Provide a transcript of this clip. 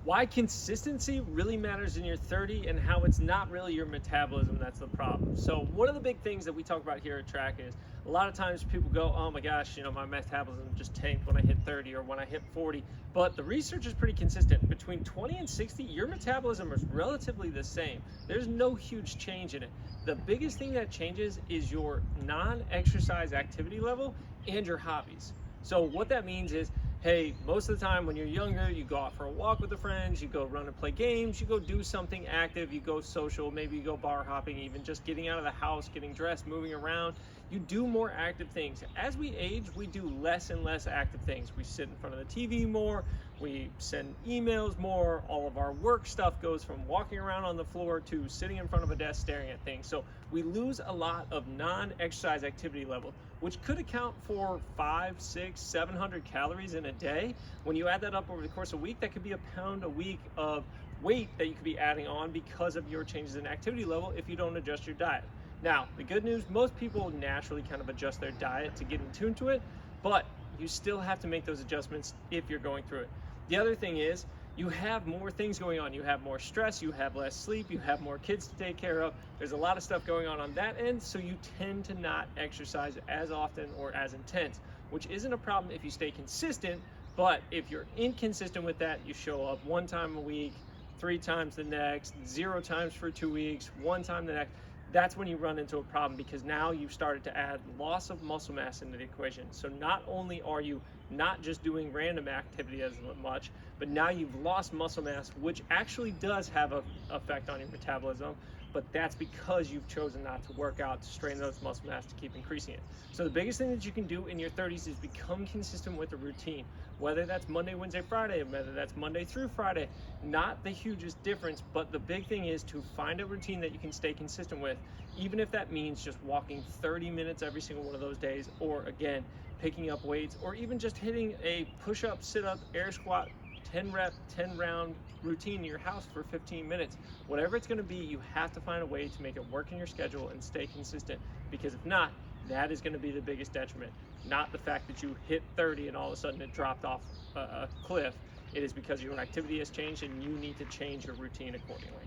Why consistency really matters in your 30 and how it's not really your metabolism that's the problem. So one of the big things that we talk about here at Track is a lot of times people go, oh my gosh, my metabolism just tanked when I hit 30 or when I hit 40. But the research is pretty consistent. Between 20 and 60, your metabolism is relatively the same. There's no huge change in it. The biggest thing that changes is your non-exercise activity level and your hobbies. So what that means is, hey, most of the time when you're younger, you go out for a walk with the friends, you go run and play games, you go do something active, you go social, maybe you go bar hopping, even just getting out of the house, getting dressed, moving around. You do more active things. As we age, we do less and less active things. We sit in front of the TV more, we send emails more, all of our work stuff goes from walking around on the floor to sitting in front of a desk staring at things. So we lose a lot of non-exercise activity level, which could account for 5, 6, 700 calories in a day. When you add that up over the course of a week, that could be a pound a week of weight that you could be adding on because of your changes in activity level if you don't adjust your diet. Now, the good news, most people naturally kind of adjust their diet to get in tune to it, but you still have to make those adjustments if you're going through it. The other thing is, you have more things going on. You have more stress, you have less sleep, you have more kids to take care of. There's a lot of stuff going on that end, so you tend to not exercise as often or as intense, which isn't a problem if you stay consistent. But if you're inconsistent with that, you show up one time a week, 3 times the next, 0 times for 2 weeks, 1 time the next, that's when you run into a problem, because now you've started to add loss of muscle mass into the equation. So not only are you not just doing random activity as much, but now you've lost muscle mass, which actually does have an effect on your metabolism, but that's because you've chosen not to work out to strain those muscle mass to keep increasing it. So the biggest thing that you can do in your 30s is become consistent with a routine, whether that's Monday, Wednesday, Friday, whether that's Monday through Friday. Not the hugest difference, but the big thing is to find a routine that you can stay consistent with, even if that means just walking 30 minutes every single one of those days, or again, picking up weights, or even just hitting a push-up, sit-up, air squat, 10 rep, 10 round routine in your house for 15 minutes. Whatever it's gonna be, you have to find a way to make it work in your schedule and stay consistent, because if not, that is gonna be the biggest detriment. Not the fact that you hit 30 and all of a sudden it dropped off a cliff. It is because your activity has changed and you need to change your routine accordingly.